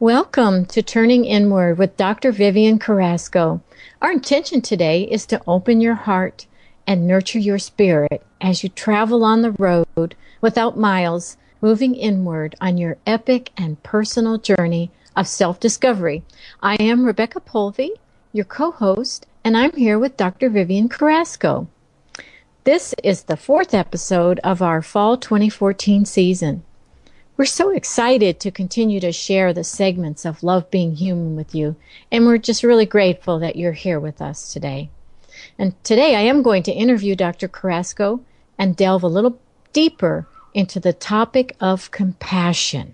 Welcome to Turning Inward with Dr. Vivian Carrasco. Our intention today is to open your heart and nurture your spirit as you travel on the road without miles, moving inward on your epic and personal journey of self-discovery. I am Rebecca Polvey, your co-host, and I'm here with Dr. Vivian Carrasco. This is the fourth episode of our Fall 2014 season. We're so excited to continue to share the segments of Love Being Human with you, and we're just really grateful that you're here with us today. And today I am going to interview Dr. Carrasco and delve a little deeper into the topic of compassion.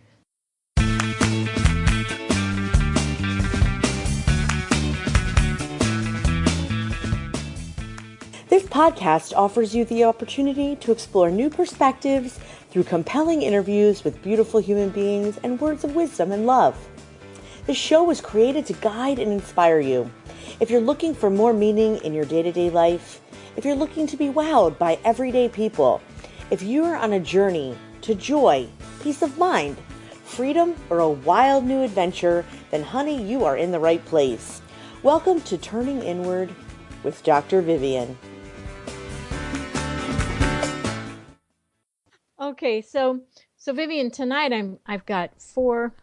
This podcast offers you the opportunity to explore new perspectives through compelling interviews with beautiful human beings and words of wisdom and love. This show was created to guide and inspire you. If you're looking for more meaning in your day-to-day life, if you're looking to be wowed by everyday people, if you're on a journey to joy, peace of mind, freedom, or a wild new adventure, then honey, you are in the right place. Welcome to Turning Inward with Dr. Vivian. Okay, so Vivian, tonight I've got four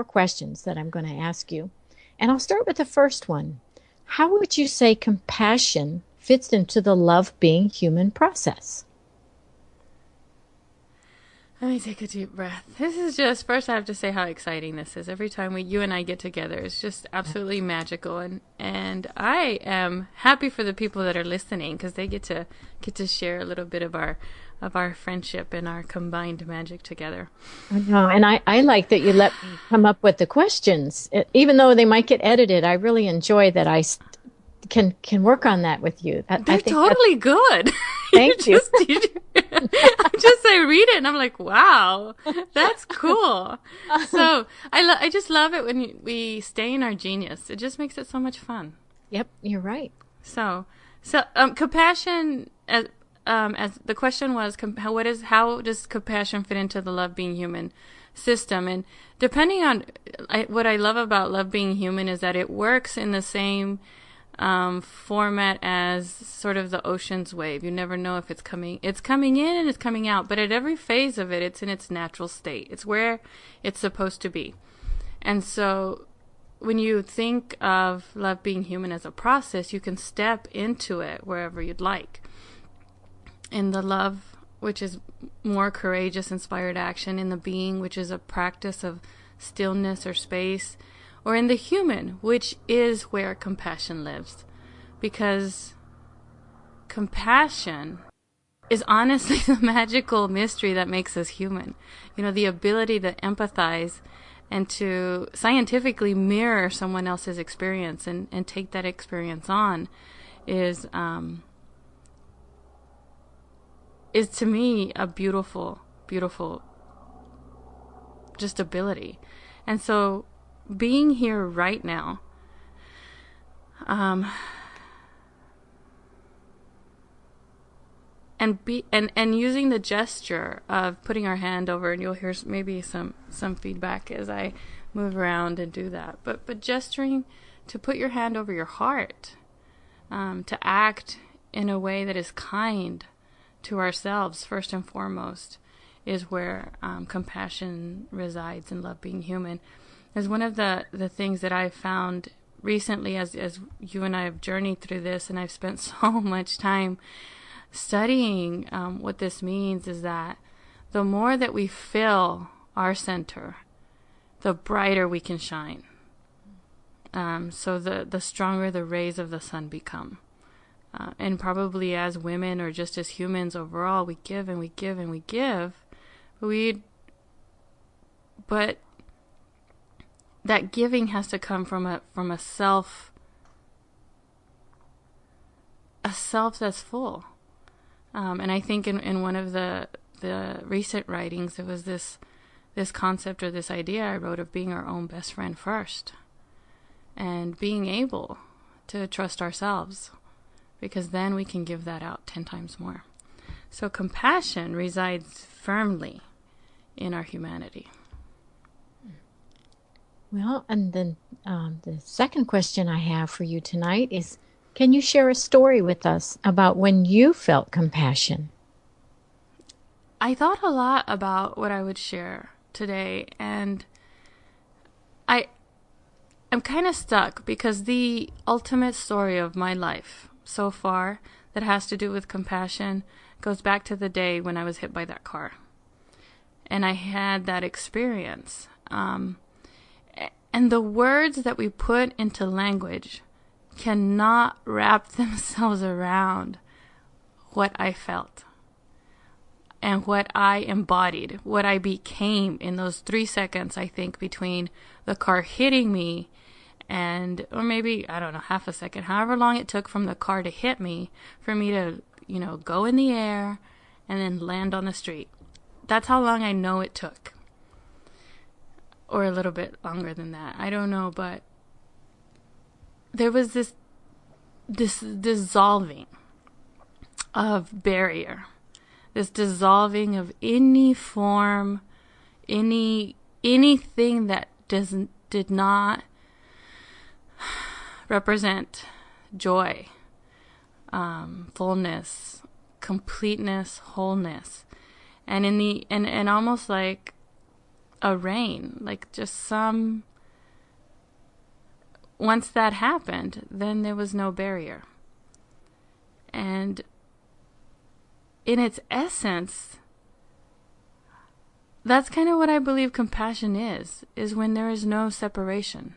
questions that I'm going to ask you. And I'll start with the first one. How would you say compassion fits into the love being human process? Let me take a deep breath. This is just, first I have to say how exciting this is. Every time you and I get together, it's just absolutely magical. And I am happy for the people that are listening because they get to share a little bit of our friendship and our combined magic together. I know, and I like that you let me come up with the questions. Even though they might get edited, I really enjoy that I can work on that with you. They're totally good. Thank you. I read it and I'm like, wow, that's cool. So I just love it when we stay in our genius. It just makes it so much fun. Yep, you're right. So compassion, as the question was, how does compassion fit into the Love Being Human system? And depending on what I love about Love Being Human is that it works in the same format as sort of the ocean's wave. You never know if it's coming in and it's coming out, but at every phase of it, it's in its natural state. It's where it's supposed to be. And so when you think of Love Being Human as a process, you can step into it wherever you'd like. In the love, which is more courageous, inspired action, in the being, which is a practice of stillness or space, or in the human, which is where compassion lives. Because compassion is honestly the magical mystery that makes us human. You know, the ability to empathize and to scientifically mirror someone else's experience and take that experience on is to me a beautiful, beautiful just ability. And so being here right now, and using the gesture of putting our hand over, and you'll hear maybe some feedback as I move around and do that. But gesturing to put your hand over your heart, to act in a way that is kind to ourselves first and foremost, is where compassion resides in Love Being Human. Is one of the things that I've found recently as you and I have journeyed through this, and I've spent so much time studying what this means, is that the more that we fill our center, the brighter we can shine. So the stronger the rays of the sun become. And probably as women or just as humans overall, we give and we give and we give. But that giving has to come from a self that's full. And I think in one of the recent writings, there was this concept or this idea I wrote of being our own best friend first, and being able to trust ourselves, because then we can give that out 10 times more. So compassion resides firmly in our humanity. Well, and then the second question I have for you tonight is, can you share a story with us about when you felt compassion? I thought a lot about what I would share today, and I'm kind of stuck because the ultimate story of my life so far that has to do with compassion goes back to the day when I was hit by that car. And I had that experience. And the words that we put into language cannot wrap themselves around what I felt and what I embodied, what I became in those 3 seconds, I think, between the car hitting me and, or maybe, I don't know, half a second, however long it took from the car to hit me for me to, go in the air and then land on the street. That's how long I know it took. Or a little bit longer than that. I don't know, but there was this dissolving of barrier. This dissolving of any form, anything that did not represent joy, fullness, completeness, wholeness. And and almost like a rain, like just once that happened, then there was no barrier. And in its essence, that's kind of what I believe compassion is when there is no separation.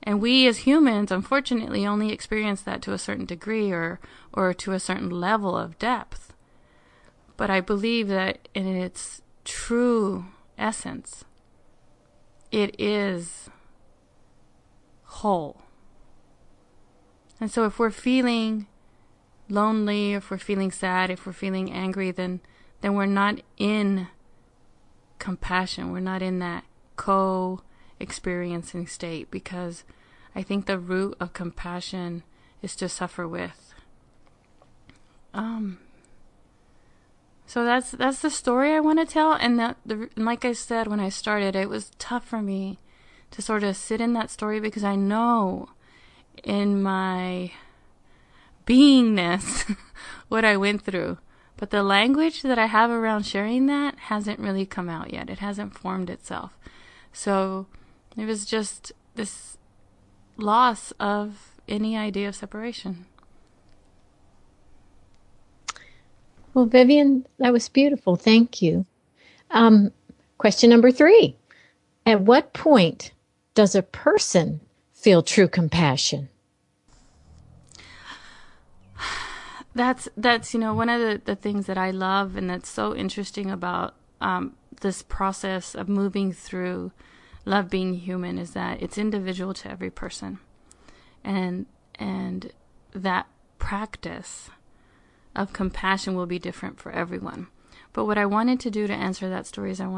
And we as humans, unfortunately, only experience that to a certain degree or to a certain level of depth. But I believe that in its true essence, it is whole. And so if we're feeling lonely, if we're feeling sad, if we're feeling angry, then we're not in compassion. We're not in that co-experiencing state, because I think the root of compassion is to suffer with. So that's the story I want to tell. And like I said when I started, it was tough for me to sort of sit in that story, because I know in my beingness what I went through. But the language that I have around sharing that hasn't really come out yet. It hasn't formed itself. So it was just this loss of any idea of separation. Well, Vivian, that was beautiful. Thank you. Question number 3. At what point does a person feel true compassion? That's one of the things that I love and that's so interesting about this process of moving through love being human is that it's individual to every person. And that practice of compassion will be different for everyone. But what I wanted to do to answer that story is what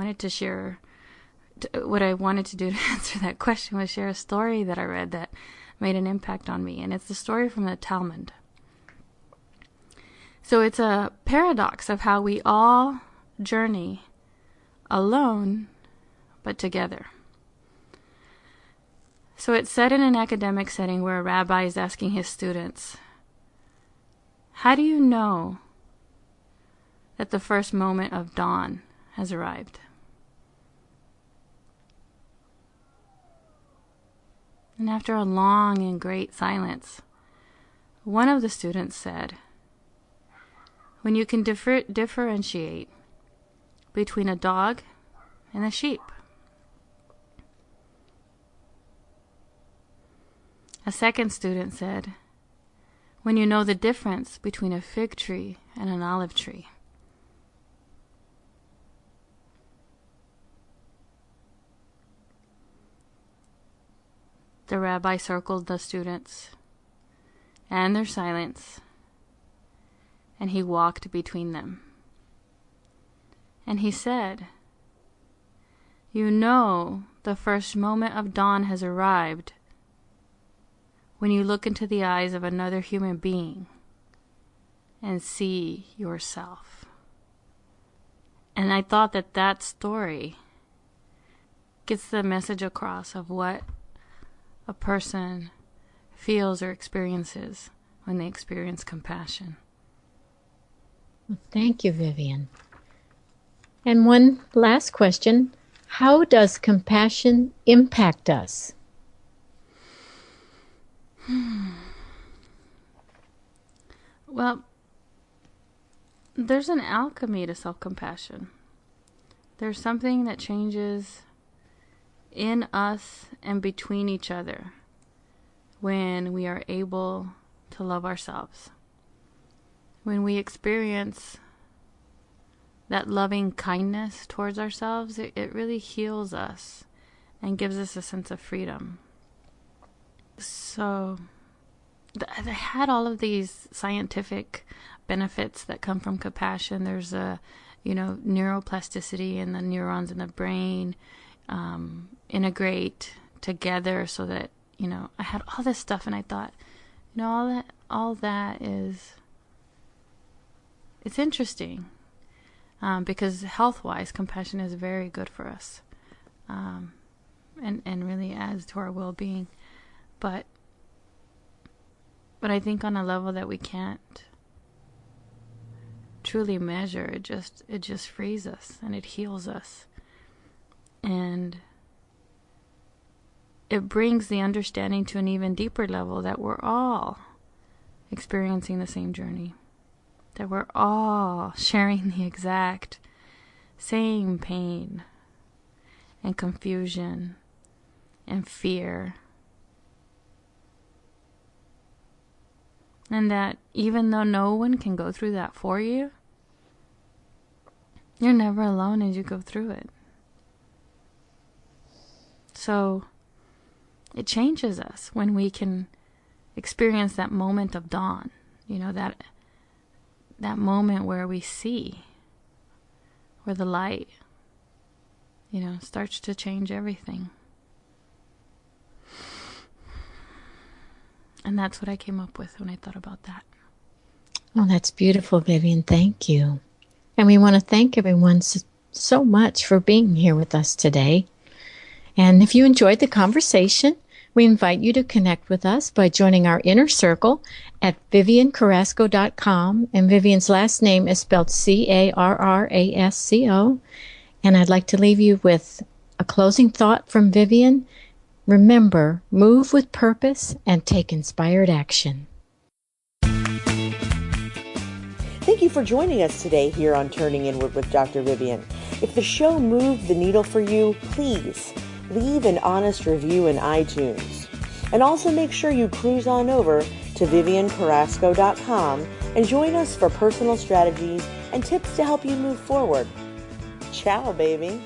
I wanted to do to answer that question was share a story that I read that made an impact on me. And it's the story from the Talmud. So it's a paradox of how we all journey alone, but together. So it's set in an academic setting where a rabbi is asking his students, how do you know that the first moment of dawn has arrived? And after a long and great silence, one of the students said, when you can differentiate between a dog and a sheep. A second student said, when you know the difference between a fig tree and an olive tree. The rabbi circled the students and their silence, and he walked between them. And he said, you know the first moment of dawn has arrived when you look into the eyes of another human being and see yourself. And I thought that story gets the message across of what a person feels or experiences when they experience compassion. Well, thank you, Vivian. And one last question. How does compassion impact us? Well, there's an alchemy to self-compassion. There's something that changes in us and between each other when we are able to love ourselves. When we experience that loving kindness towards ourselves, it really heals us and gives us a sense of freedom. So they had all of these scientific benefits that come from compassion. There's neuroplasticity, and the neurons in the brain integrate together so that, I had all this stuff, and I thought, all that is, it's interesting, because health-wise, compassion is very good for us, and really adds to our well-being. But I think on a level that we can't truly measure, it just frees us and it heals us. And it brings the understanding to an even deeper level that we're all experiencing the same journey, that we're all sharing the exact same pain and confusion and fear. And that even though no one can go through that for you, you're never alone as you go through it. So it changes us when we can experience that moment of dawn, that moment where we see, where the light, starts to change everything. And that's what I came up with when I thought about that. Oh, that's beautiful, Vivian. Thank you. And we want to thank everyone so much for being here with us today. And if you enjoyed the conversation, we invite you to connect with us by joining our inner circle at viviancarrasco.com. And Vivian's last name is spelled Carrasco. And I'd like to leave you with a closing thought from Vivian. Remember, move with purpose and take inspired action. Thank you for joining us today here on Turning Inward with Dr. Vivian. If the show moved the needle for you, please leave an honest review in iTunes. And also make sure you cruise on over to viviancarrasco.com and join us for personal strategies and tips to help you move forward. Ciao, baby.